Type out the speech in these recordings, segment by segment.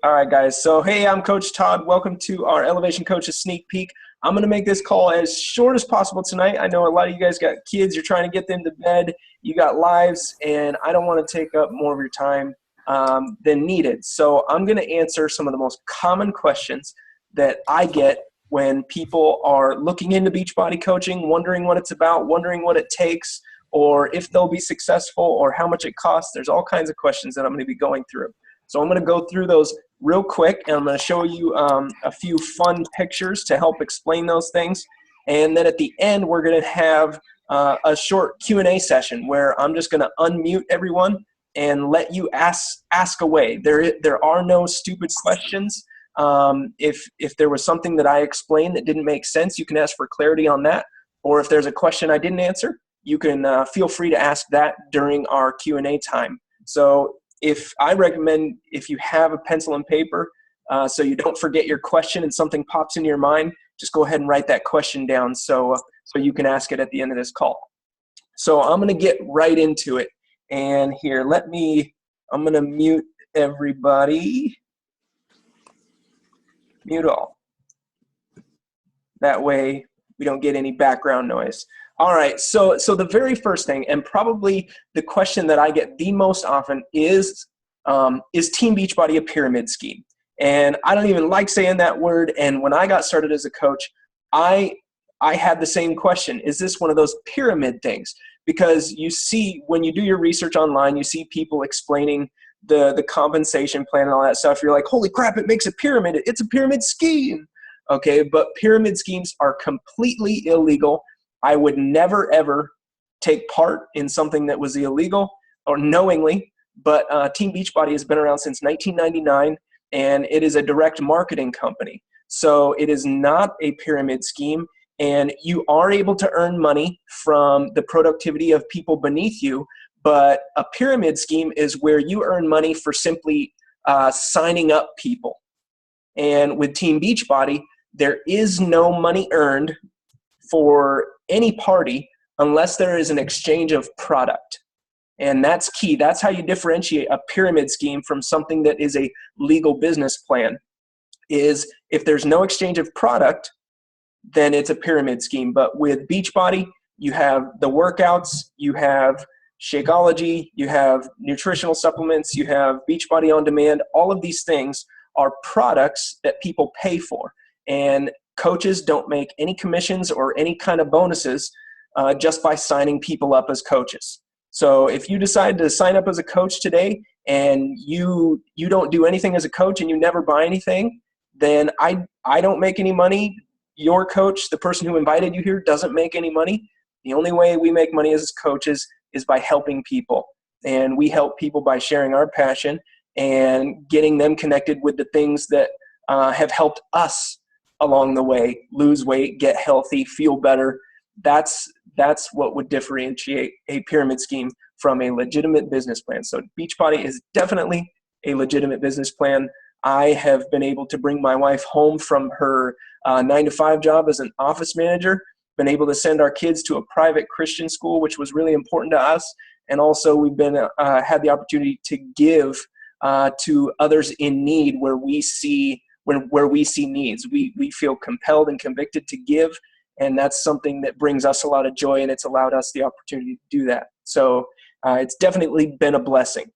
All right, guys. So, hey, I'm Coach Todd. Welcome to our Elevation Coaches Sneak Peek. I'm going to make this call as short as possible tonight. I know a lot of you guys got kids. You're trying to get them to bed. You got lives, and I don't want to take up more of your time than needed. So I'm going to answer some of the most common questions that I get when people are looking into Beachbody coaching, wondering what it's about, wondering what it takes, or if they'll be successful, or how much it costs. There's all kinds of questions that I'm going to be going through. So I'm going to go through those real quick, and I'm going to show you a few fun pictures to help explain those things. And then at the end, we're going to have a short Q&A session where I'm just going to unmute everyone and let you ask away. There are no stupid questions. If there was something that I explained that didn't make sense, you can ask for clarity on that. Or if there's a question I didn't answer, you can feel free to ask that during our Q&A time. So I recommend if you have a pencil and paper, so you don't forget your question and something pops into your mind, just go ahead and write that question down so you can ask it at the end of this call. So I'm going to get right into it. And here, I'm going to mute everybody. Mute all. That way we don't get any background noise. All right, so the very first thing, and probably the question that I get the most often is Team Beachbody a pyramid scheme? And I don't even like saying that word. And when I got started as a coach, I had the same question. Is this one of those pyramid things? Because you see, when you do your research online, you see people explaining the compensation plan and all that stuff. You're like, holy crap, it makes a pyramid. It's a pyramid scheme. Okay, but pyramid schemes are completely illegal. I would never, ever take part in something that was illegal or knowingly, but Team Beachbody has been around since 1999, and it is a direct marketing company. So it is not a pyramid scheme, and you are able to earn money from the productivity of people beneath you, but a pyramid scheme is where you earn money for simply signing up people. And with Team Beachbody, there is no money earned for any party unless there is an exchange of product. And that's key. That's how you differentiate a pyramid scheme from something that is a legal business plan. Is if there's no exchange of product, then it's a pyramid scheme. But with Beachbody, you have the workouts, you have Shakeology, you have nutritional supplements, you have Beachbody On Demand. All of these things are products that people pay for. And coaches don't make any commissions or any kind of bonuses just by signing people up as coaches. So if you decide to sign up as a coach today and you don't do anything as a coach and you never buy anything, then I don't make any money. Your coach, the person who invited you here, doesn't make any money. The only way we make money as coaches is by helping people. And we help people by sharing our passion and getting them connected with the things that have helped us along the way: lose weight, get healthy, feel better. That's what would differentiate a pyramid scheme from a legitimate business plan. So Beachbody is definitely a legitimate business plan. I have been able to bring my wife home from her 9-to-5 job as an office manager, been able to send our kids to a private Christian school, which was really important to us. And also we've been had the opportunity to give to others in need where we see needs. We feel compelled and convicted to give, and that's something that brings us a lot of joy, and it's allowed us the opportunity to do that. So it's definitely been a blessing.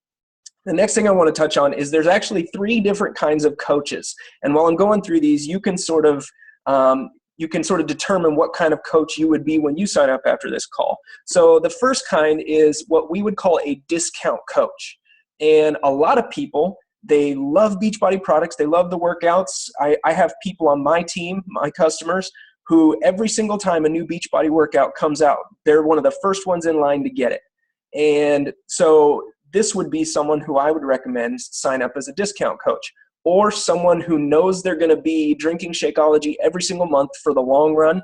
The next thing I want to touch on is there's actually 3 different kinds of coaches. And while I'm going through these, you can sort of determine what kind of coach you would be when you sign up after this call. So the first kind is what we would call a discount coach. And a lot of people, they love Beachbody products. They love the workouts. I have people on my team, my customers, who every single time a new Beachbody workout comes out, they're one of the first ones in line to get it. And so this would be someone who I would recommend sign up as a discount coach, or someone who knows they're going to be drinking Shakeology every single month for the long run.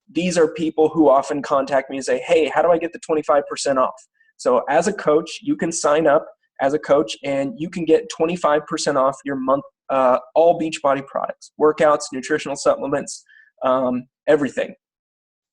These are people who often contact me and say, hey, how do I get the 25% off? So as a coach, you can sign up as a coach and you can get 25% off your month, all Beachbody products, workouts, nutritional supplements, everything.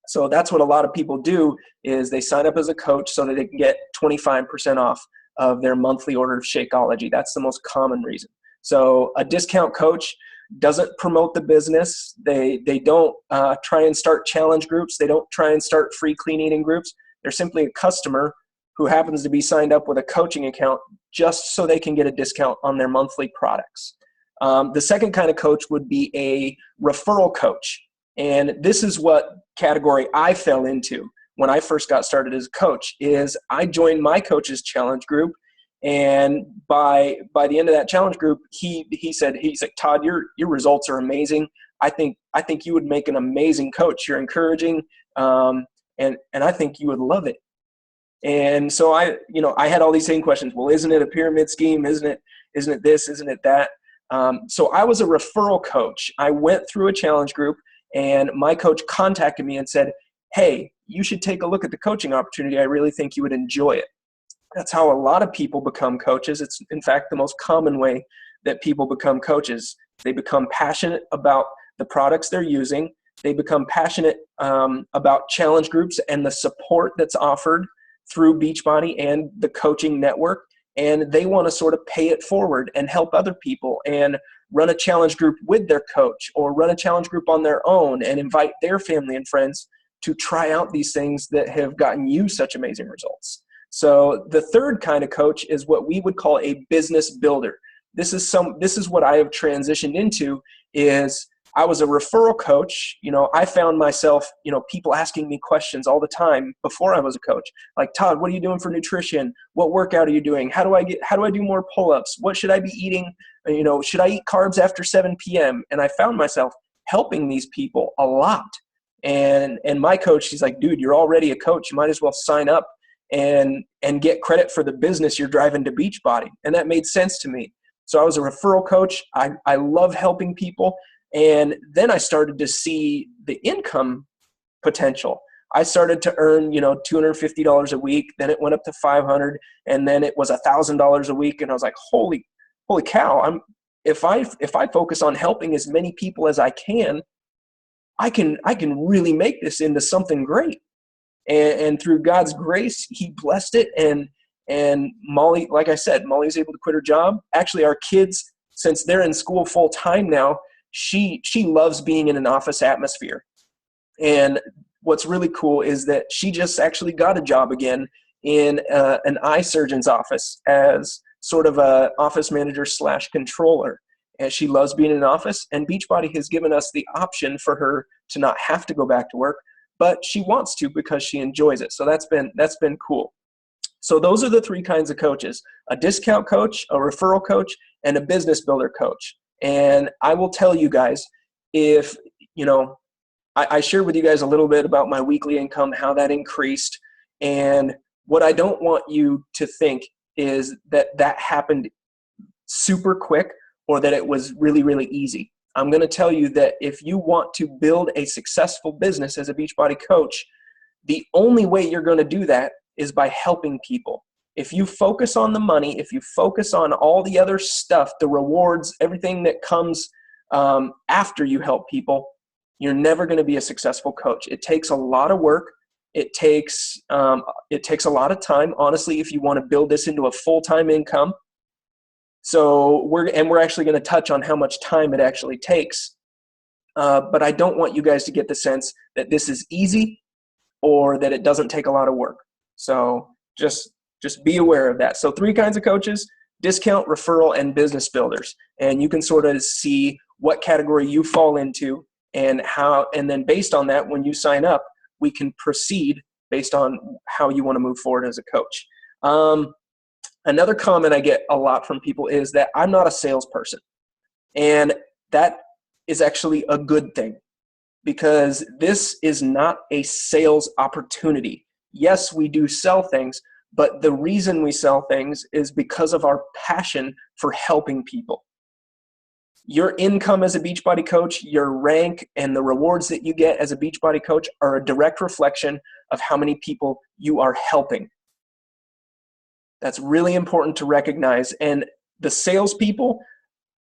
So that's what a lot of people do, is they sign up as a coach so that they can get 25% off of their monthly order of Shakeology. That's the most common reason. So a discount coach doesn't promote the business. They don't try and start challenge groups. They don't try and start free clean eating groups. They're simply a customer who happens to be signed up with a coaching account just so they can get a discount on their monthly products. The second kind of coach would be a referral coach. And this is what category I fell into when I first got started as a coach. Is I joined my coach's challenge group, and by the end of that challenge group, he's like, Todd, your results are amazing. I think you would make an amazing coach. You're encouraging, and I think you would love it. And so I had all these same questions. Well, isn't it a pyramid scheme? Isn't it this? Isn't it that? So I was a referral coach. I went through a challenge group, and my coach contacted me and said, hey, you should take a look at the coaching opportunity. I really think you would enjoy it. That's how a lot of people become coaches. It's, in fact, the most common way that people become coaches. They become passionate about the products they're using. They become passionate about challenge groups and the support that's offered through Beachbody and the coaching network. And they want to sort of pay it forward and help other people and run a challenge group with their coach, or run a challenge group on their own and invite their family and friends to try out these things that have gotten you such amazing results. So the third kind of coach is what we would call a business builder. This is what I have transitioned into. Is I was a referral coach. I found myself, people asking me questions all the time before I was a coach. Like, Todd, what are you doing for nutrition? What workout are you doing? How do I do more pull-ups? What should I be eating? Should I eat carbs after 7 p.m.? And I found myself helping these people a lot. And my coach, she's like, dude, you're already a coach. You might as well sign up and get credit for the business you're driving to Beachbody. And that made sense to me. So I was a referral coach. I love helping people. And then I started to see the income potential. I started to earn, $250 a week. Then it went up to $500, and then it was $1,000 a week. And I was like, holy cow! If I focus on helping as many people as I can really make this into something great. And through God's grace, He blessed it. And Molly, like I said, Molly's able to quit her job. Actually, our kids, since they're in school full time now, she loves being in an office atmosphere. And what's really cool is that she just actually got a job again in an eye surgeon's office as sort of a office manager / controller. And she loves being in an office, and Beachbody has given us the option for her to not have to go back to work, but she wants to because she enjoys it. So that's been cool. So those are the three kinds of coaches: a discount coach, a referral coach, and a business builder coach. And I will tell you guys, if, I shared with you guys a little bit about my weekly income, how that increased. And what I don't want you to think is that happened super quick, or that it was really, really easy. I'm going to tell you that if you want to build a successful business as a Beachbody coach, the only way you're going to do that is by helping people. If you focus on the money, if you focus on all the other stuff, the rewards, everything that comes after you help people, you're never going to be a successful coach. It takes a lot of work. It takes a lot of time, honestly, if you want to build this into a full-time income. So we're actually going to touch on how much time it actually takes. But I don't want you guys to get the sense that this is easy or that it doesn't take a lot of work. So just be aware of that. So three kinds of coaches: discount, referral, and business builders. And you can sort of see what category you fall into and then based on that, when you sign up, we can proceed based on how you want to move forward as a coach. Another comment I get a lot from people is that I'm not a salesperson. And that is actually a good thing, because this is not a sales opportunity. Yes, we do sell things, but the reason we sell things is because of our passion for helping people. Your income as a Beachbody coach, your rank, and the rewards that you get as a Beachbody coach are a direct reflection of how many people you are helping. That's really important to recognize. And the salespeople,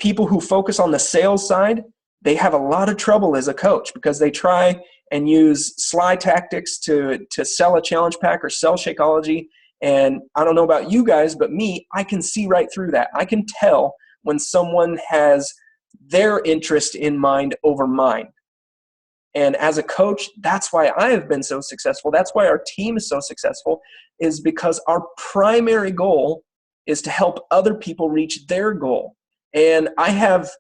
people who focus on the sales side, they have a lot of trouble as a coach, because they try and use sly tactics to sell a challenge pack or sell Shakeology. And I don't know about you guys, but me, I can see right through that. I can tell when someone has their interest in mind over mine. And as a coach, that's why I have been so successful. That's why our team is so successful, is because our primary goal is to help other people reach their goal. And I have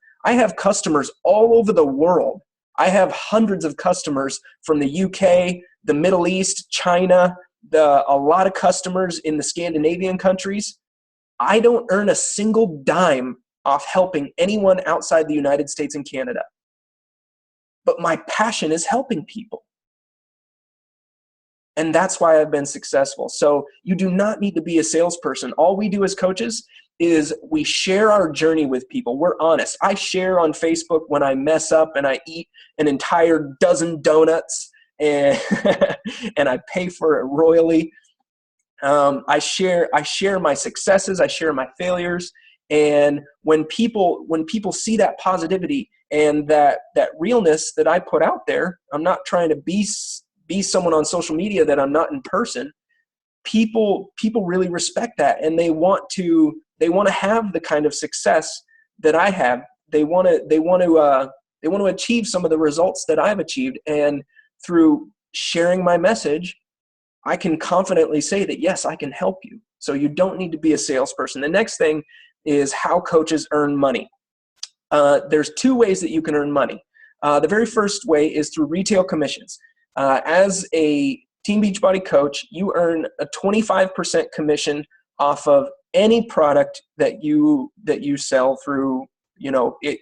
customers all over the world. I have hundreds of customers from the UK, the Middle East, China, a lot of customers in the Scandinavian countries. I don't earn a single dime off helping anyone outside the United States and Canada. But my passion is helping people. And that's why I've been successful. So you do not need to be a salesperson. All we do as coaches is we share our journey with people. We're honest. I share on Facebook when I mess up and I eat an entire dozen donuts and, and I pay for it royally. I share my successes. I share my failures. And when people see that positivity and that realness that I put out there, I'm not trying to be someone on social media that I'm not in person. People really respect that, and they want to have the kind of success that I have. They want to achieve some of the results that I've achieved. And through sharing my message, I can confidently say that, yes, I can help you. So you don't need to be a salesperson. The next thing is how coaches earn money. There's two ways that you can earn money. The very first way is through retail commissions. As a Team Beachbody coach, you earn a 25% commission off of any product that you sell through,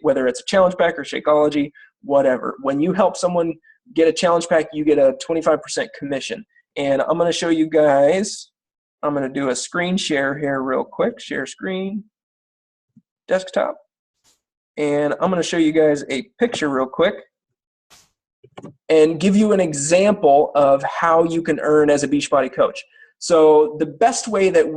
whether it's a challenge pack or Shakeology, whatever. When you help someone get a challenge pack, you get a 25% commission. And I'm going to show you guys, I'm going to do a screen share here real quick. Share screen, desktop. And I'm going to show you guys a picture real quick and give you an example of how you can earn as a Beachbody coach. So the best way that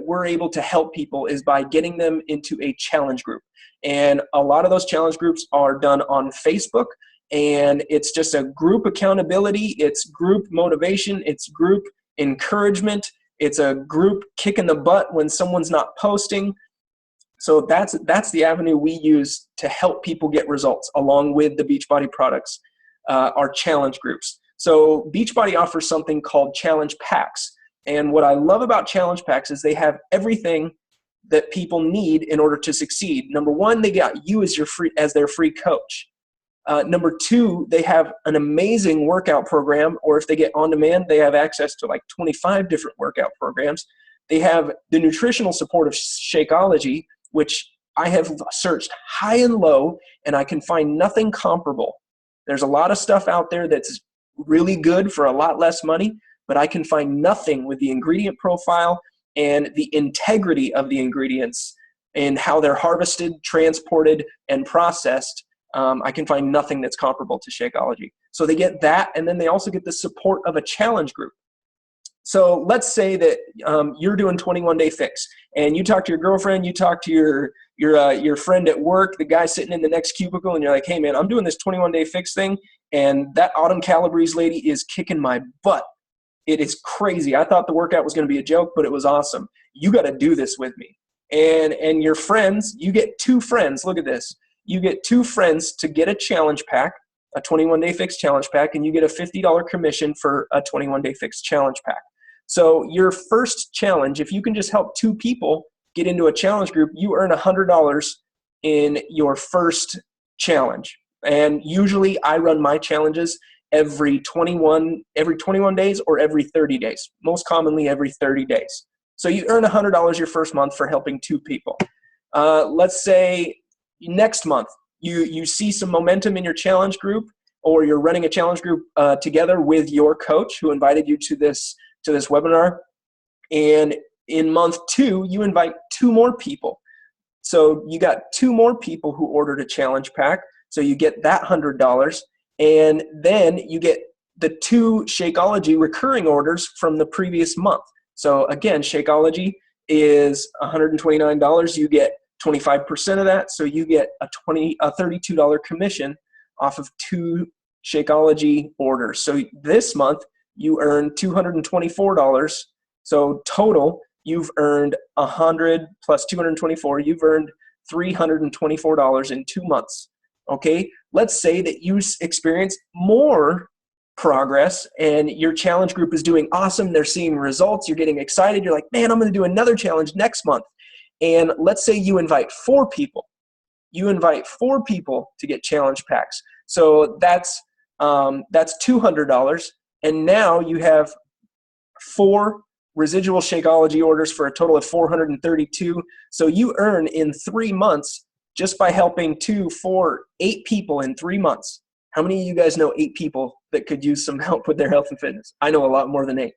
we're able to help people is by getting them into a challenge group. And a lot of those challenge groups are done on Facebook, and it's just a group accountability, it's group motivation, it's group encouragement, it's a group kick in the butt when someone's not posting. So that's the avenue we use to help people get results, along with the Beachbody products, our challenge groups. So Beachbody offers something called challenge packs. And what I love about challenge packs is they have everything that people need in order to succeed. Number one, they got you as their free coach. Number two, they have an amazing workout program, or if they get on demand, they have access to like 25 different workout programs. They have the nutritional support of Shakeology, which I have searched high and low, and I can find nothing comparable. There's a lot of stuff out there that's really good for a lot less money, but I can find nothing with the ingredient profile and the integrity of the ingredients and how they're harvested, transported, and processed. I can find nothing that's comparable to Shakeology. So they get that, and then they also get the support of a challenge group. So let's say that you're doing 21-day fix, and you talk to your girlfriend, you talk to your friend at work, the guy sitting in the next cubicle, and you're like, hey man, I'm doing this 21-day fix thing, and that Autumn Calabrese lady is kicking my butt. It is crazy. I thought the workout was going to be a joke, but it was awesome. You got to do this with me. And your friends, you get two friends. Look at this. You get two friends to get a challenge pack, a 21-day fix challenge pack, and you get a $50 commission for a 21-day fix challenge pack. So your first challenge, if you can just help two people get into a challenge group, you earn $100 in your first challenge. And usually I run my challenges every 21 days or every 30 days, most commonly every 30 days. So you earn $100 your first month for helping two people. Let's say next month you see some momentum in your challenge group, or you're running a challenge group together with your coach who invited you to this webinar. And in month 2, you invite 2 more people. So you got 2 more people who ordered a challenge pack. So you get that $100. And then you get the 2 Shakeology recurring orders from the previous month. So again, Shakeology is $129. You get 25% of that. So you get a $32 commission off of 2 Shakeology orders. So this month you earn $224. So total, you've earned 100 plus 224, you've earned $324 in 2 months. Okay, let's say that you experience more progress and your challenge group is doing awesome. They're seeing results. You're getting excited. You're like, man, I'm going to do another challenge next month. And let's say you invite 4 people. You invite 4 people to get challenge packs. So that's $200. And now you have 4 residual Shakeology orders for a total of 432. So you earn in 3 months, just by helping 2, 4, 8 people in 3 months. How many of you guys know 8 people that could use some help with their health and fitness? I know a lot more than 8.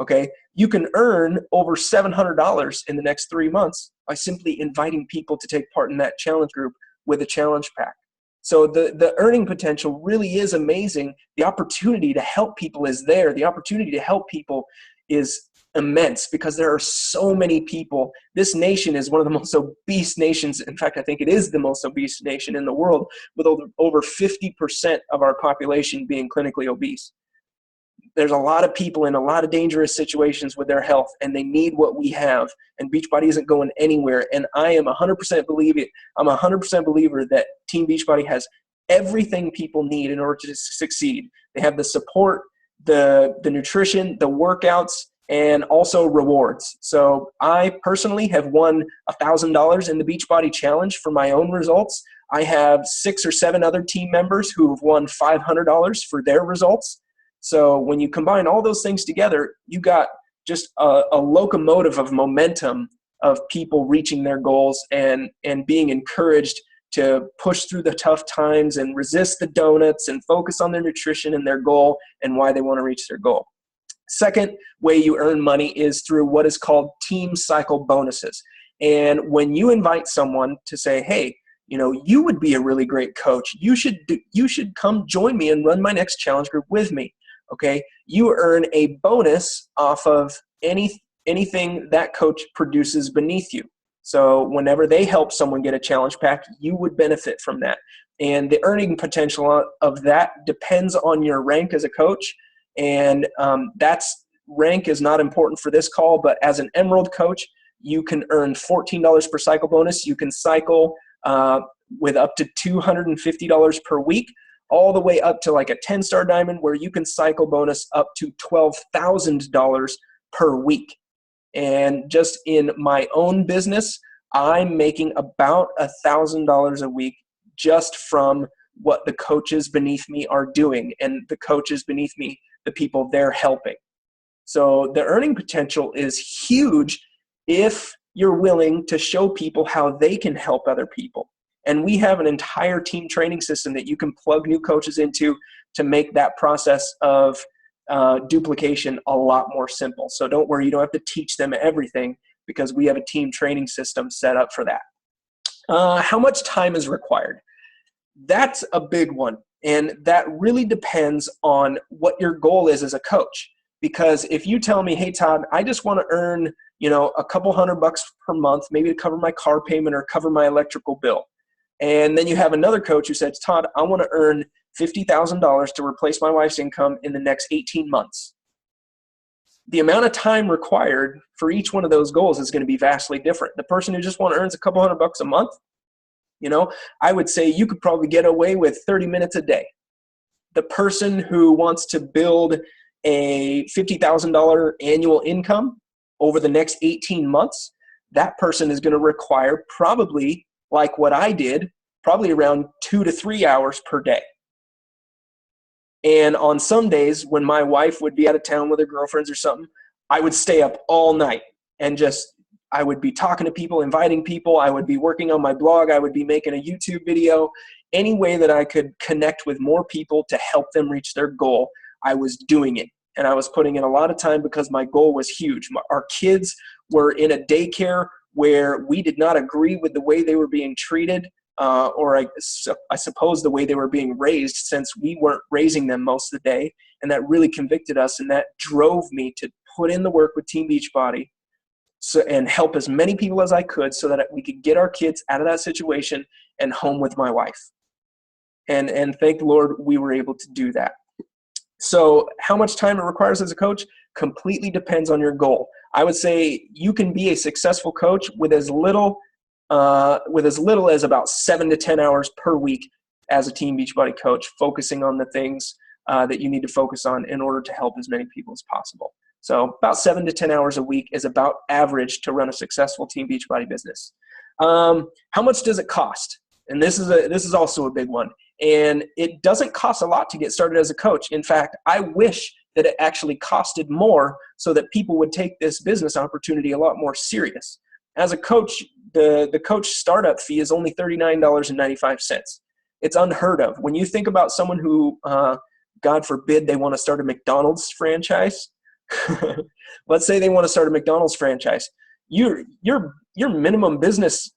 Okay, you can earn over $700 in the next 3 months by simply inviting people to take part in that challenge group with a challenge pack. So the earning potential really is amazing. The opportunity to help people is there. The opportunity to help people is immense because there are so many people. This nation is one of the most obese nations. In fact, I think it is the most obese nation in the world, with over 50% of our population being clinically obese. There's a lot of people in a lot of dangerous situations with their health, and they need what we have. And Beachbody isn't going anywhere. And I am 100% I'm a 100% believer that Team Beachbody has everything people need in order to succeed. They have the support, the nutrition, the workouts, and also rewards. So I personally have won $1,000 in the Beachbody Challenge for my own results. I have 6 or 7 other team members who've won $500 for their results. So when you combine all those things together, you got just a locomotive of momentum of people reaching their goals and being encouraged to push through the tough times and resist the donuts and focus on their nutrition and their goal and why they want to reach their goal. Second way you earn money is through what is called team cycle bonuses. And when you invite someone to say, hey, you would be a really great coach. You should come join me and run my next challenge group with me. Okay, you earn a bonus off of anything that coach produces beneath you. So whenever they help someone get a challenge pack, you would benefit from that. And the earning potential of that depends on your rank as a coach. And that's rank is not important for this call, but as an Emerald coach, you can earn $14 per cycle bonus. You can cycle with up to $250 per week, all the way up to like a 10-star diamond where you can cycle bonus up to $12,000 per week. And just in my own business, I'm making about $1,000 a week just from what the coaches beneath me are doing, and the coaches beneath me, the people they're helping. So the earning potential is huge if you're willing to show people how they can help other people. And we have an entire team training system that you can plug new coaches into to make that process of duplication a lot more simple. So don't worry, you don't have to teach them everything because we have a team training system set up for that. How much time is required? That's a big one. And that really depends on what your goal is as a coach. Because if you tell me, hey, Todd, I just want to earn, a couple $100 per month, maybe to cover my car payment or cover my electrical bill. And then you have another coach who says, Todd, I want to earn $50,000 to replace my wife's income in the next 18 months. The amount of time required for each one of those goals is going to be vastly different. The person who just wants to earn a couple $100 a month, I would say you could probably get away with 30 minutes a day. The person who wants to build a $50,000 annual income over the next 18 months, that person is going to require probably, like what I did, probably around 2 to 3 hours per day. And on some days when my wife would be out of town with her girlfriends or something, I would stay up all night and I would be talking to people, inviting people. I would be working on my blog. I would be making a YouTube video. Any way that I could connect with more people to help them reach their goal, I was doing it. And I was putting in a lot of time because my goal was huge. Our kids were in a daycare where we did not agree with the way they were being treated, or I suppose the way they were being raised, since we weren't raising them most of the day. And that really convicted us, and that drove me to put in the work with Team Beachbody and help as many people as I could so that we could get our kids out of that situation and home with my wife. And thank the Lord we were able to do that. So how much time it requires as a coach? completely depends on your goal. I would say you can be a successful coach with as little as about 7 to 10 hours per week as a Team Beachbody coach, focusing on the things that you need to focus on in order to help as many people as possible. So about 7 to 10 hours a week is about average to run a successful Team Beachbody business. How much does it cost? And this is also a big one. And it doesn't cost a lot to get started as a coach. In fact, I wish that it actually costed more so that people would take this business opportunity a lot more serious. As a coach, the coach startup fee is only $39.95. It's unheard of. When you think about someone who, God forbid, they want to start a McDonald's franchise, let's say they want to start a McDonald's franchise, your minimum business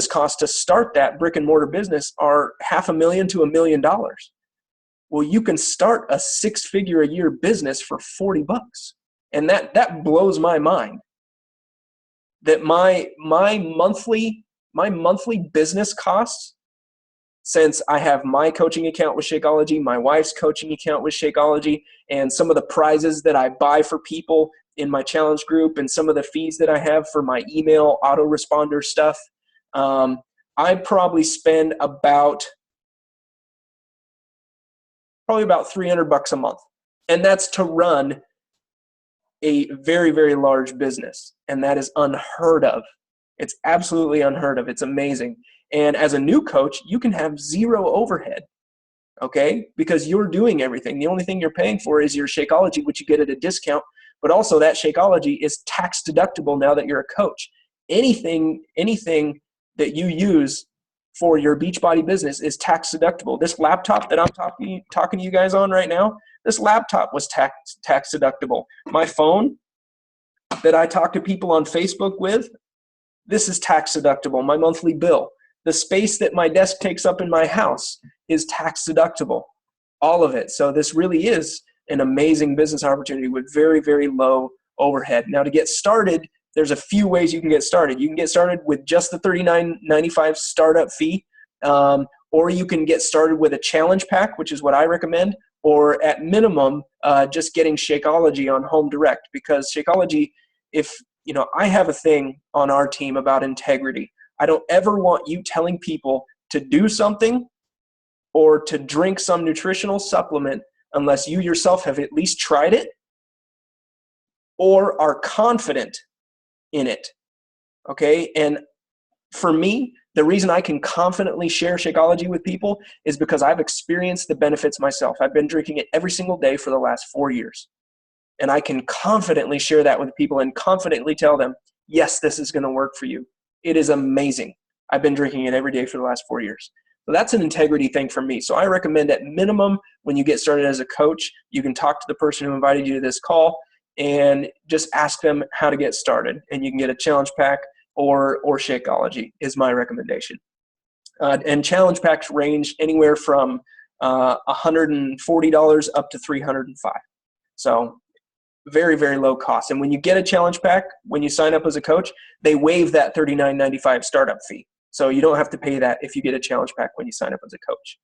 costs to start that brick and mortar business are $500,000 to $1 million. Well, you can start a 6-figure a year business for $40. And that blows my mind. That my monthly business costs, since I have my coaching account with Shakeology, my wife's coaching account with Shakeology, and some of the prizes that I buy for people in my challenge group, and some of the fees that I have for my email autoresponder stuff, I probably spend about $300 a month. And that's to run a very, very large business. And that is unheard of. It's absolutely unheard of. It's amazing. And as a new coach, you can have zero overhead, okay? Because you're doing everything. The only thing you're paying for is your Shakeology, which you get at a discount. But also that Shakeology is tax deductible now that you're a coach. Anything that you use for your Beachbody business is tax deductible. This laptop that I'm talking to you guys on right now, this laptop was tax deductible. My phone that I talk to people on Facebook with, this is tax deductible. My monthly bill. The space that my desk takes up in my house is tax deductible. All of it. So this really is an amazing business opportunity with very, very low overhead. Now, to get started, there's a few ways you can get started. You can get started with just the $39.95 startup fee, or you can get started with a challenge pack, which is what I recommend, or at minimum, just getting Shakeology on home direct. Because Shakeology, I have a thing on our team about integrity. I don't ever want you telling people to do something or to drink some nutritional supplement unless you yourself have at least tried it or are confident in it, okay? And for me, the reason I can confidently share Shakeology with people is because I've experienced the benefits myself. I've been drinking it every single day for the last 4 years. And I can confidently share that with people and confidently tell them, yes, this is going to work for you. It is amazing. I've been drinking it every day for the last 4 years. So that's an integrity thing for me. So I recommend at minimum, when you get started as a coach, you can talk to the person who invited you to this call and just ask them how to get started. And you can get a challenge pack or Shakeology is my recommendation. And challenge packs range anywhere from $140 up to $305. So very, very low cost. And when you get a challenge pack, when you sign up as a coach, they waive that $39.95 startup fee. So you don't have to pay that if you get a challenge pack when you sign up as a coach.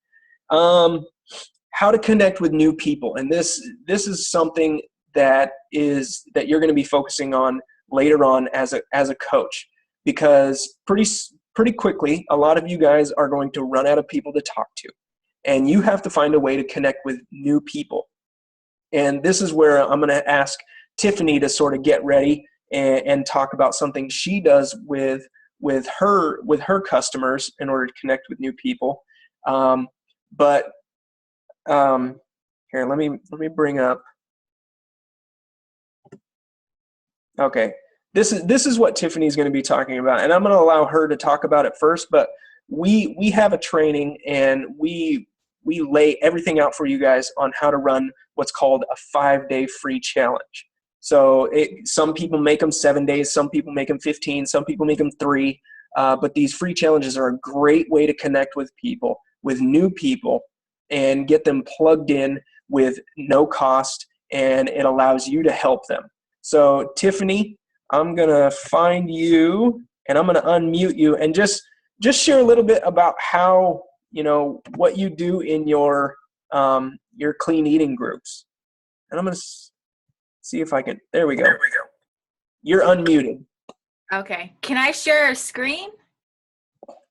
How to connect with new people. And this is something that you're going to be focusing on later on as a coach, because pretty quickly, a lot of you guys are going to run out of people to talk to, and you have to find a way to connect with new people. And this is where I'm going to ask Tiffany to sort of get ready and talk about something she does with her customers in order to connect with new people. Here, let me bring up. Okay, this is what Tiffany's going to be talking about, and I'm going to allow her to talk about it first. But we have a training, and we lay everything out for you guys on how to run what's called a 5-day free challenge. So some people make them 7 days, some people make them 15, some people make them 3. But these free challenges are a great way to connect with people, with new people, and get them plugged in with no cost, and it allows you to help them. So Tiffany, I'm going to find you, and I'm going to unmute you, and just share a little bit about how, what you do in your clean eating groups. And I'm going to See if I can. There we go. You're unmuted. Okay. Can I share a screen?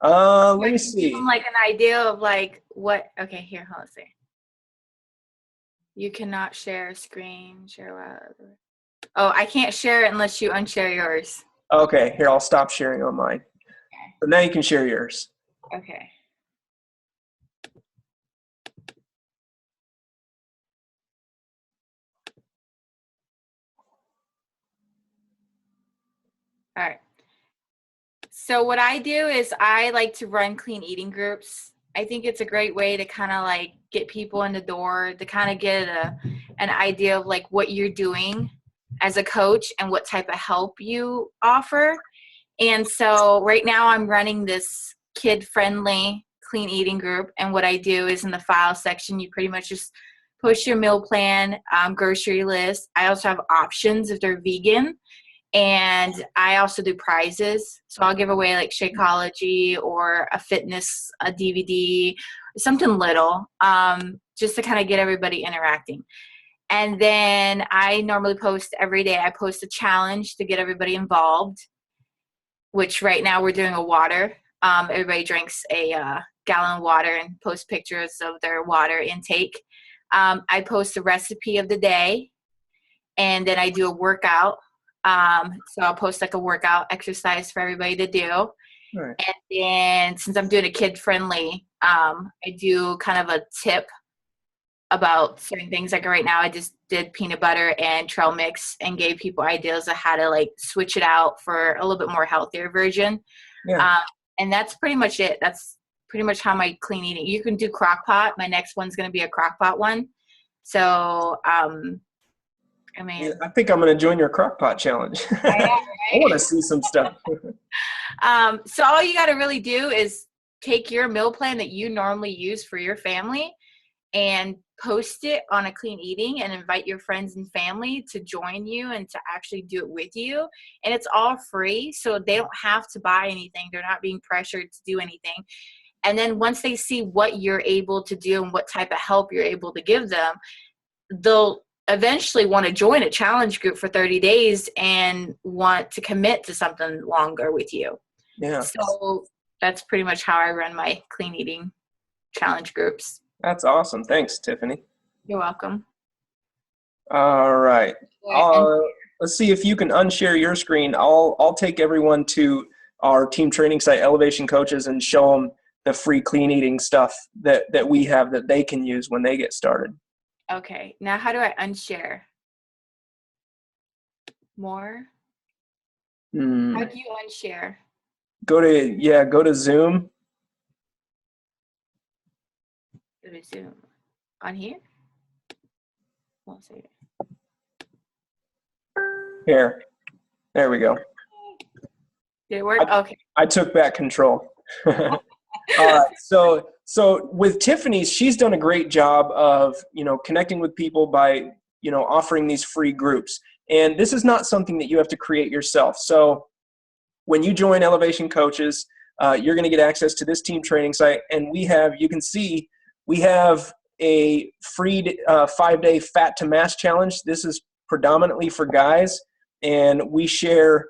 Let me see. Give them like an idea of like what. Okay, here, hold on a second. You cannot share a screen. Share what? Oh, I can't share it unless you unshare yours. Okay, here, I'll stop sharing on mine. Okay. So now you can share yours. Okay. All right. So what I do is I like to run clean eating groups. I think it's a great way to kind of like get people in the door, to kind of get an idea of like what you're doing as a coach and what type of help you offer. And so right now I'm running this kid-friendly clean eating group. And what I do is in the file section, you pretty much just post your meal plan, grocery list. I also have options if they're vegan. And I also do prizes. So I'll give away like Shakeology or a fitness, a DVD, something little, just to kind of get everybody interacting. And then I normally post every day. I post a challenge to get everybody involved, which right now we're doing a water. Everybody drinks a gallon of water and post pictures of their water intake. I post a recipe of the day, and then I do a workout. So I'll post like a workout exercise for everybody to do. Right. And then since I'm doing a kid friendly, I do kind of a tip about certain things. Like right now I just did peanut butter and trail mix and gave people ideas of how to like switch it out for a little bit more healthier version. Yeah. And that's pretty much it. That's pretty much how my clean eating. You can do crock pot. My next one's going to be a crock pot one. So, I mean, Yeah, I think I'm going to join your crockpot challenge. I know, right? I want to see some stuff. So all you got to really do is take your meal plan that you normally use for your family and post it on a clean eating and invite your friends and family to join you and to actually do it with you. And it's all free. So they don't have to buy anything. They're not being pressured to do anything. And then once they see what you're able to do and what type of help you're able to give them, they'll eventually want to join a challenge group for 30 days and want to commit to something longer with you. Yeah. So that's pretty much how I run my clean eating challenge groups. That's awesome. Thanks, Tiffany. You're welcome. All right. Let's see if you can unshare your screen. I'll take everyone to our team training site, Elevation Coaches, and show them the free clean eating stuff that we have that they can use when they get started. Okay. Now how do I unshare? More? How do you unshare? Go to Zoom. Go to Zoom. On here? One second. Here. There we go. Did it work? Okay. I took back control. All right. So with Tiffany's, she's done a great job of, connecting with people by, offering these free groups. And this is not something that you have to create yourself. So when you join Elevation Coaches, you're going to get access to this team training site. And you can see we have a free 5-day fat to mass challenge. This is predominantly for guys. And we share,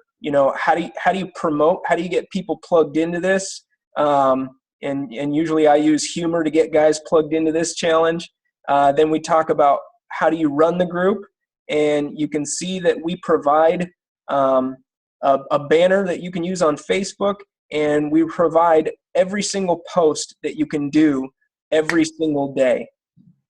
how do you promote, how do you get people plugged into this? And usually I use humor to get guys plugged into this challenge. Then we talk about how do you run the group. And you can see that we provide a banner that you can use on Facebook. And we provide every single post that you can do every single day.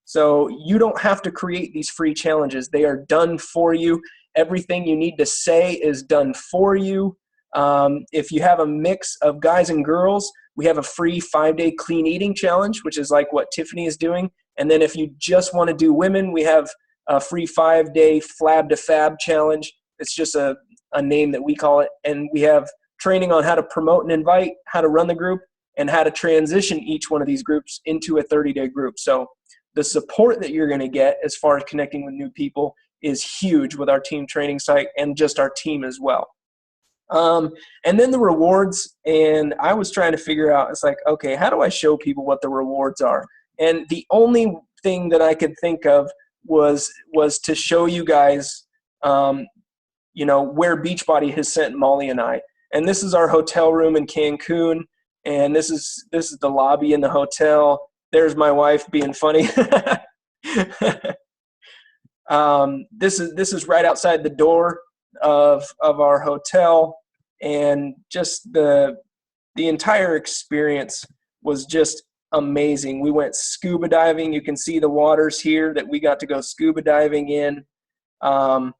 So you don't have to create these free challenges. They are done for you. Everything you need to say is done for you. If you have a mix of guys and girls, we have a free 5-day clean eating challenge, which is like what Tiffany is doing. And then if you just want to do women, we have a free 5-day flab to fab challenge. It's just a name that we call it. And we have training on how to promote and invite, how to run the group, and how to transition each one of these groups into a 30-day group. So the support that you're going to get as far as connecting with new people is huge with our team training site and just our team as well. And then the rewards, and I was trying to figure out, it's like, okay, how do I show people what the rewards are? And the only thing that I could think of was to show you guys where Beachbody has sent Molly and I. And this is our hotel room in Cancun, and this is the lobby in the hotel. There's my wife being funny. This is right outside the door of our hotel, and just the entire experience was just amazing. We went scuba diving. You can see the waters here that we got to go scuba diving in. And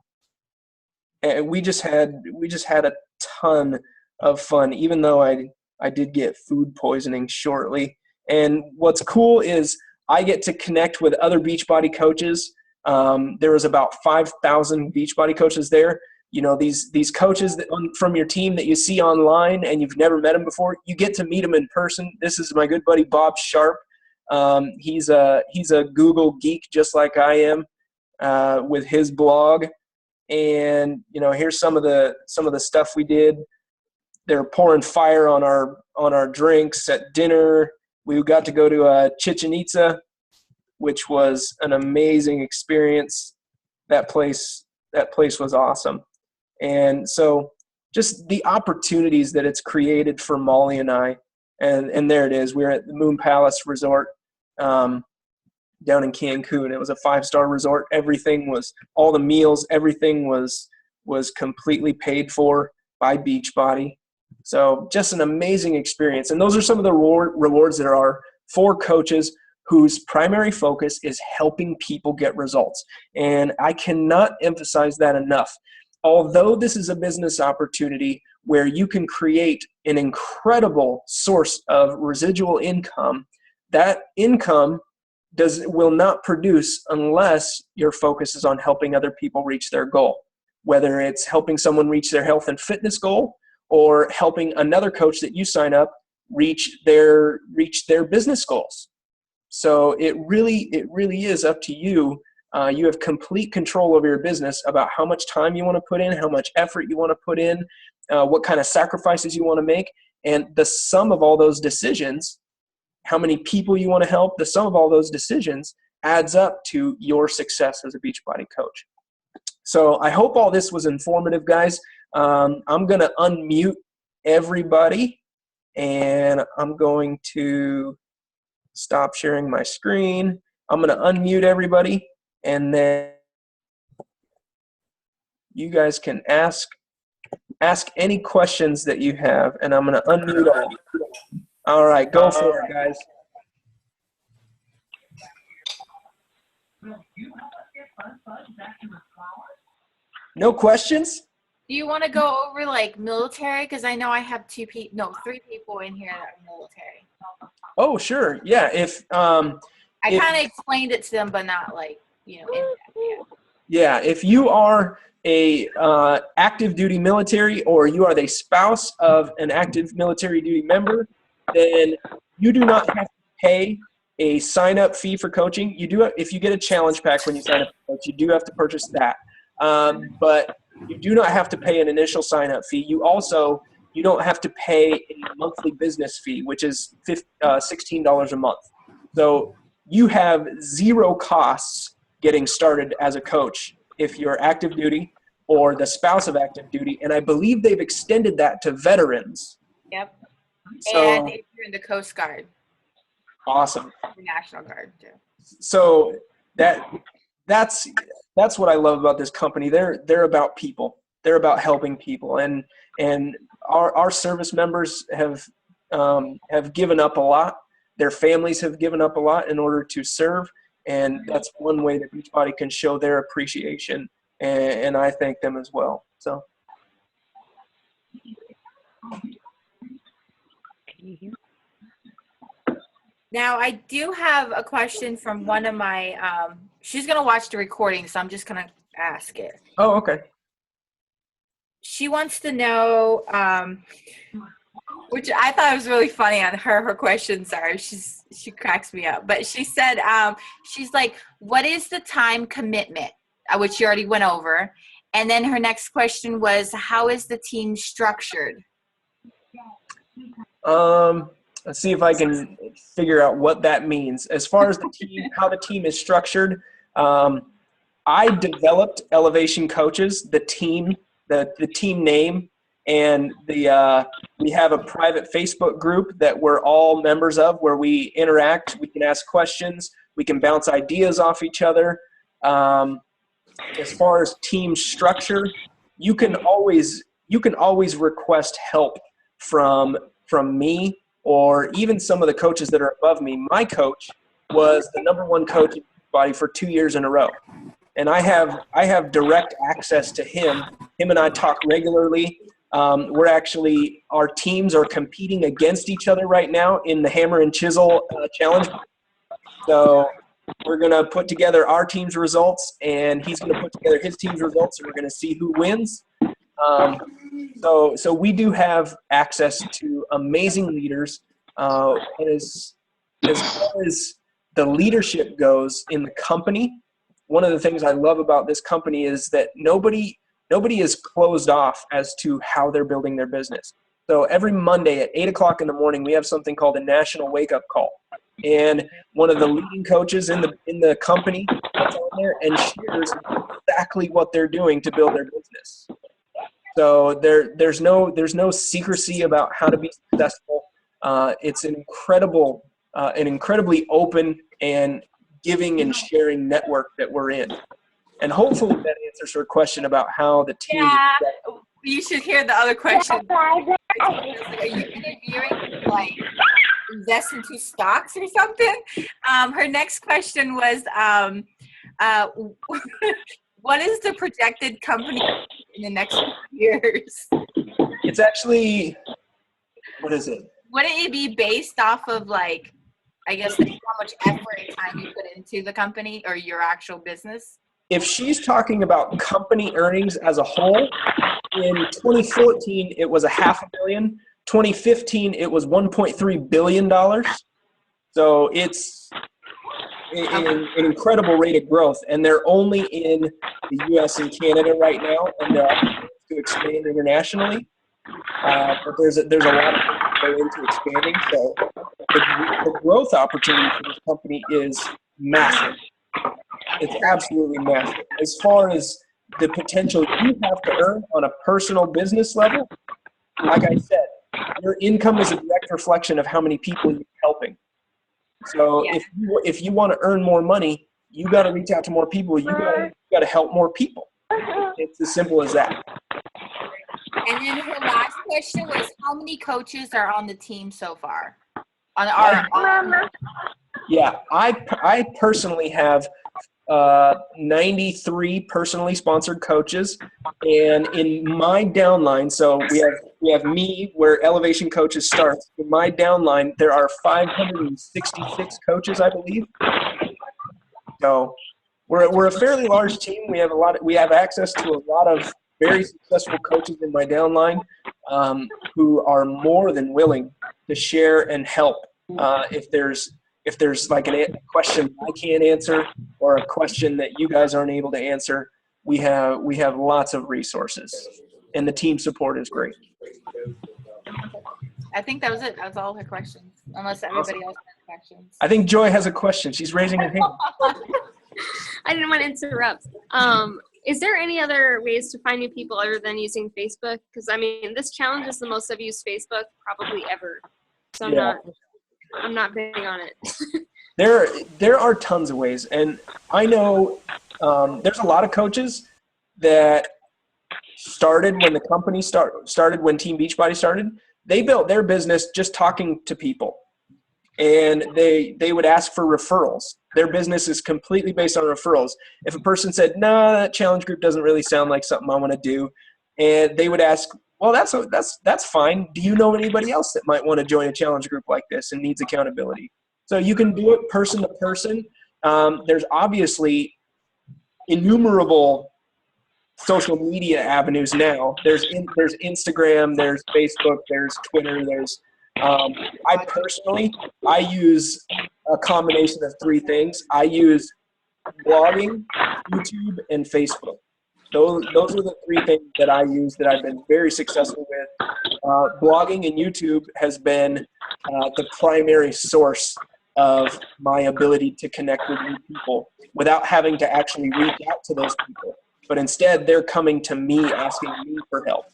we just had a ton of fun, even though I did get food poisoning shortly. And what's cool is I get to connect with other Beachbody coaches. There was about 5,000 Beachbody coaches there. These coaches from your team that you see online and you've never met them before, you get to meet them in person. This is my good buddy Bob Sharp. He's a Google geek just like I am, with his blog. And here's some of the stuff we did. They're pouring fire on our drinks at dinner. We got to go to Chichen Itza, which was an amazing experience. That place was awesome. And so just the opportunities that it's created for Molly and I, and there it is. We're at the Moon Palace Resort down in Cancun. It was a 5-star resort. All the meals, everything was completely paid for by Beachbody. So just an amazing experience. And those are some of the rewards that are for coaches whose primary focus is helping people get results. And I cannot emphasize that enough. Although this is a business opportunity where you can create an incredible source of residual income, that income will not produce unless your focus is on helping other people reach their goal, whether it's helping someone reach their health and fitness goal or helping another coach that you sign up reach their business goals. So it really is up to you. You have complete control over your business about how much time you want to put in, how much effort you want to put in, what kind of sacrifices you want to make, and the sum of all those decisions, how many people you want to help, the sum of all those decisions adds up to your success as a Beachbody coach. So I hope all this was informative, guys. I'm going to unmute everybody, and I'm going to stop sharing my screen. I'm going to unmute everybody, and then you guys can ask any questions that you have, and I'm going to unmute all. All right, go for it, guys. No questions? Do you want to go over like military? Because I know I have 3 people in here that are military. Oh, sure. Yeah. I kind of explained it to them, but not like, Yeah. If you are a active duty military, or you are the spouse of an active military duty member, then you do not have to pay a sign-up fee for coaching. You do, if you get a challenge pack when you sign up for coach, you do have to purchase that. But you do not have to pay an initial sign-up fee. You don't have to pay a monthly business fee, which is $16 a month. So you have zero costs getting started as a coach if you're active duty or the spouse of active duty. And I believe they've extended that to veterans. Yep. So, and if you're in the Coast Guard. Awesome. The National Guard too. So that's what I love about this company. They're about people. They're about helping people, and our service members have given up a lot. Their families have given up a lot in order to serve, and that's one way that Beachbody can show their appreciation, and I thank them as well. So. Now, I do have a question from one of my, she's going to watch the recording, so I'm just going to ask it. Oh, okay. She wants to know, which I thought was really funny on her question. Sorry, she cracks me up. But she said, she's like, what is the time commitment? Which you already went over. And then her next question was, how is the team structured? Let's see if I can figure out what that means. As far as the team, how the team is structured, I developed Elevation Coaches, the team, the team name, and we have a private Facebook group that we're all members of, where we interact. We can ask questions. We can bounce ideas off each other. As far as team structure, you can always request help from me, or even some of the coaches that are above me. My coach was the #1 coach in Beachbody for 2 years in a row, and I have direct access to him. Him and I talk regularly. Our teams are competing against each other right now in the Hammer and Chisel challenge. So we're going to put together our team's results, and he's going to put together his team's results, and we're going to see who wins. So we do have access to amazing leaders. And as far as the leadership goes in the company, one of the things I love about this company is that nobody is closed off as to how they're building their business. So every Monday at 8 o'clock in the morning, we have something called a national wake-up call. And one of the leading coaches in the company gets on there and shares exactly what they're doing to build their business. So there's no secrecy about how to be successful. It's an incredibly open and giving and sharing network that we're in. And hopefully that answers her question about how the team. Yeah, you should hear the other question. Are you interviewing like invest into stocks or something? Her next question was, what is the projected company in the next few years? It's actually, what is it? Wouldn't it be based off of like, I guess, how much effort and time you put into the company or your actual business? If she's talking about company earnings as a whole, in 2014 it was $500 million. 2015 it was $1.3 billion. So it's an incredible rate of growth, and they're only in the U.S. and Canada right now, and they're plans to expand internationally. But there's a lot of things that go into expanding. So the growth opportunity for this company is massive. It's absolutely massive. As far as the potential you have to earn on a personal business level, like I said, your income is a direct reflection of how many people you're helping. So if you want to earn more money, you got to reach out to more people. You got to help more people. It's as simple as that. And then her last question was, how many coaches are on the team so far? Yeah, I personally have 93 personally sponsored coaches, and in my downline, so we have me where Elevation Coaches starts. In my downline, there are 566 coaches, I believe. So we're a fairly large team. We have access to a lot of very successful coaches in my downline who are more than willing to share and help if there's like a question I can't answer or a question that you guys aren't able to answer. We have lots of resources, and the team support is great. I think that was it. That was all her questions, unless everybody else has questions. I think Joy has a question. She's raising her hand. I didn't want to interrupt. Is there any other ways to find new people other than using Facebook? Because, I mean, this challenge is the most I've used Facebook probably ever. So I'm not big on it. There are tons of ways. And I know there's a lot of coaches that started when the company started, when Team Beachbody started. They built their business just talking to people. And they would ask for referrals. Their business is completely based on referrals. If a person said, "No, that challenge group doesn't really sound like something I want to do," and they would ask, "Well, that's fine. Do you know anybody else that might want to join a challenge group like this and needs accountability?" So you can do it person to person. There's obviously innumerable social media avenues now. There's Instagram, there's Facebook, there's Twitter, there's I use a combination of three things. I use blogging, YouTube, and Facebook. Those are the three things that I use that I've been very successful with. Blogging and YouTube has been the primary source of my ability to connect with new people without having to actually reach out to those people. But instead, they're coming to me asking me for help.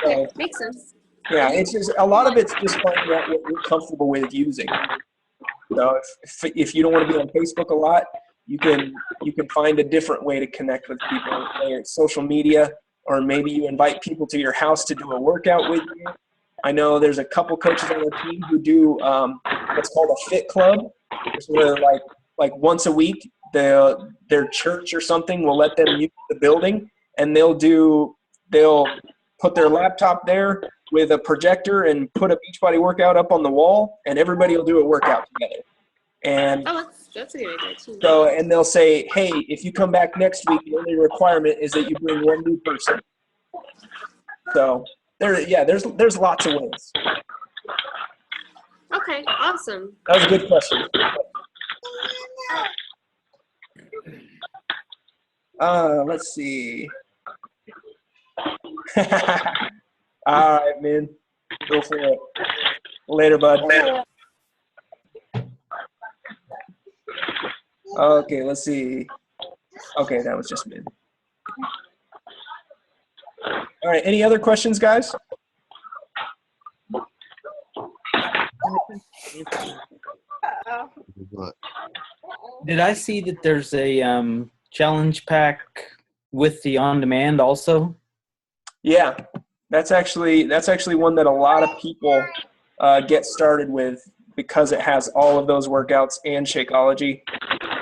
Okay, So, makes sense. yeah, it's just a lot of it's just finding out what you're comfortable with using. So if you don't want to be on Facebook a lot, you can find a different way to connect with people, whether it's social media, or maybe you invite people to your house to do a workout with you. I know there's a couple coaches on the team who do what's called a fit club. It's where like once a week, their church or something will let them use the building, and they'll put their laptop there with a projector and put a Beachbody workout up on the wall, and everybody will do a workout together. And that's a good idea too. so, and they'll say, hey, if you come back next week, the only requirement is that you bring one new person. So there's lots of ways. Okay, awesome. That was a good question. Let's see. All right, man. Go for it. Later, bud. Okay, let's see. Okay, that was just me. All right, any other questions, guys? Did I see that there's a challenge pack with the on-demand also? Yeah, that's actually one that a lot of people get started with because it has all of those workouts and Shakeology,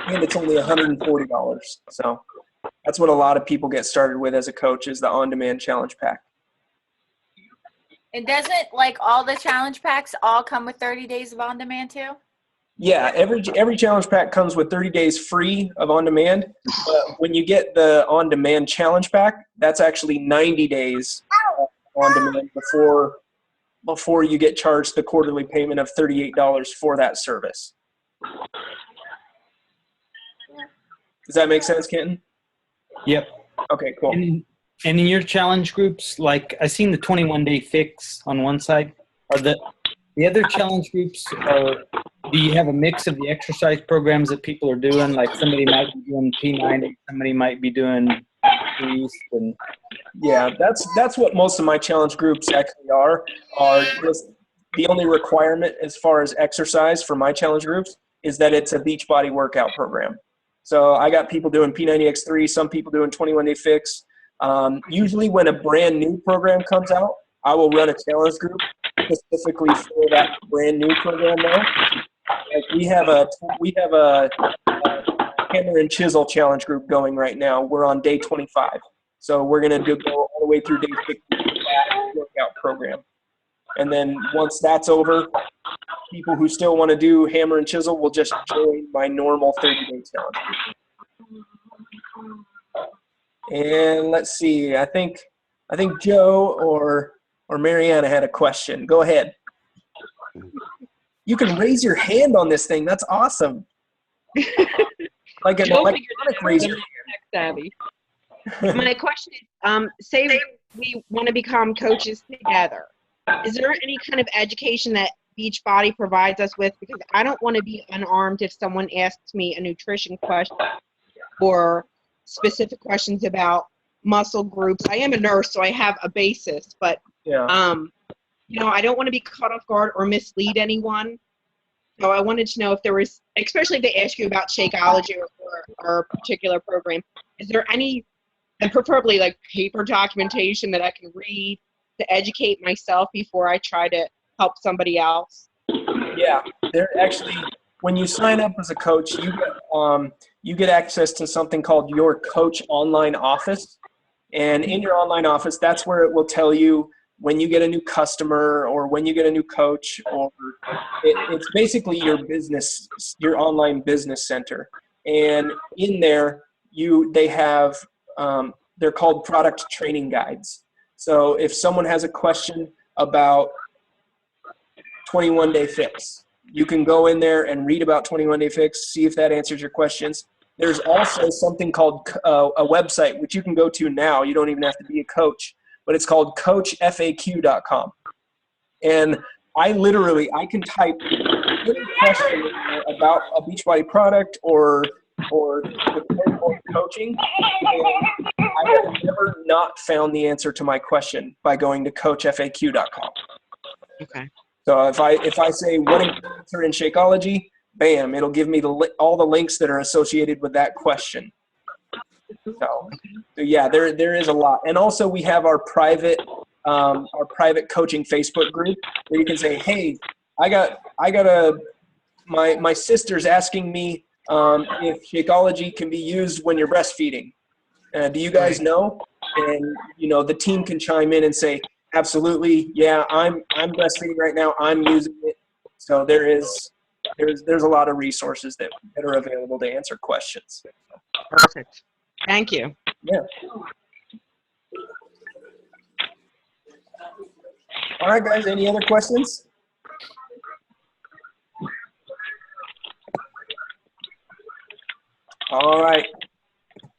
and it's only $140. So that's what a lot of people get started with as a coach, is the on-demand challenge pack. And doesn't like all the challenge packs all come with 30 days of on-demand too? Yeah, every challenge pack comes with 30 days free of on-demand. But when you get the on-demand challenge pack, that's actually 90 days on-demand before you get charged the quarterly payment of $38 for that service. Does that make sense, Kenton? Yep. Okay, cool. And in your challenge groups, like I seen the 21-day fix on one side. Are the other challenge groups, do you have a mix of the exercise programs that people are doing? Like somebody might be doing P90, somebody might be doing East, and yeah, that's what most of my challenge groups actually are just the only requirement as far as exercise for my challenge groups is that it's a Beachbody workout program. So I got people doing P90X3, some people doing 21-day fix. Usually when a brand new program comes out, I will run a challenge group specifically for that brand new program now. Like we have a hammer and chisel challenge group going right now. We're on day 25. So we're going to go all the way through day 60 with that workout program. And then once that's over, people who still want to do hammer and chisel will just join my normal 30-day challenge group. And let's see, I think Joe or Mariana had a question. Go ahead. You can raise your hand on this thing. That's awesome. Like an electronic razor. Savvy. My question is, say we want to become coaches together. Is there any kind of education that Beachbody provides us with? Because I don't want to be unarmed if someone asks me a nutrition question or specific questions about muscle groups. I am a nurse, so I have a basis, but Yeah. I don't want to be caught off guard or mislead anyone. So I wanted to know if there was, especially if they ask you about Shakeology or a particular program, is there any, and preferably like paper documentation that I can read to educate myself before I try to help somebody else? Yeah, they're actually, when you sign up as a coach, you get access to something called your coach online office. And in your online office, that's where it will tell you when you get a new customer or when you get a new coach, or it's basically your business, your online business center. And in there, they have, they're called product training guides. So if someone has a question about 21-day fix, you can go in there and read about 21-day fix, see if that answers your questions. There's also something called a website, which you can go to now. You don't even have to be a coach, but it's called coachfaq.com. And I can type any question about a Beachbody product or coaching, and I have never not found the answer to my question by going to coachfaq.com. Okay. So if I say what answer in Shakeology, bam, it'll give me all the links that are associated with that question. So yeah, there is a lot. And also we have our private coaching Facebook group where you can say, hey, my sister's asking me if Shakeology can be used when you're breastfeeding. Do you guys know? And the team can chime in and say, absolutely, yeah, I'm breastfeeding right now. I'm using it. So there's a lot of resources that are available to answer questions. Perfect. Thank you. Yeah. All right, guys. Any other questions? All right.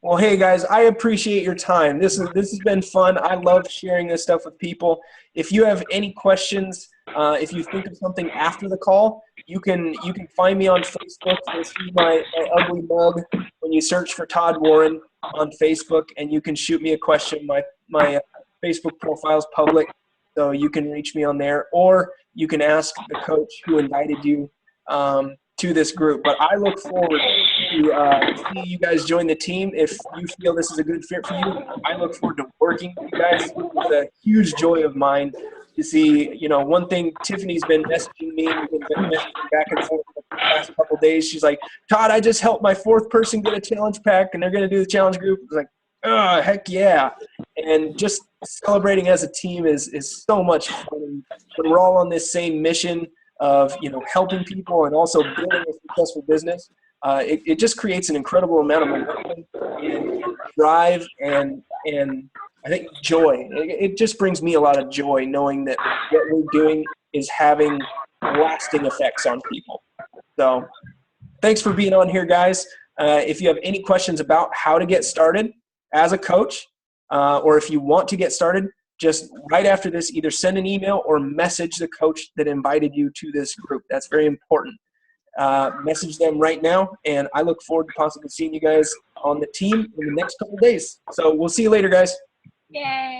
Well, hey guys, I appreciate your time. This has been fun. I love sharing this stuff with people. If you have any questions, if you think of something after the call, you can find me on Facebook. You'll see my ugly mug when you search for Todd Warren on Facebook, and you can shoot me a question. My Facebook profile is public, so you can reach me on there, or you can ask the coach who invited you to this group. But I look forward to see you guys join the team. If you feel this is a good fit for you, I look forward to working with you guys. It's a huge joy of mine to see, one thing Tiffany's been messaging me, we've been messaging back and forth for the past couple of days. She's like, Todd, I just helped my 4th person get a challenge pack, and they're going to do the challenge group. It's like, oh, heck yeah. And just celebrating as a team is so much fun. When we're all on this same mission of, helping people and also building a successful business, it just creates an incredible amount of momentum and drive and I think joy. It just brings me a lot of joy knowing that what we're doing is having lasting effects on people. So thanks for being on here, guys. If you have any questions about how to get started as a coach, or if you want to get started, just right after this, either send an email or message the coach that invited you to this group. That's very important. Message them right now, and I look forward to possibly seeing you guys on the team in the next couple of days. So we'll see you later, guys. Yay.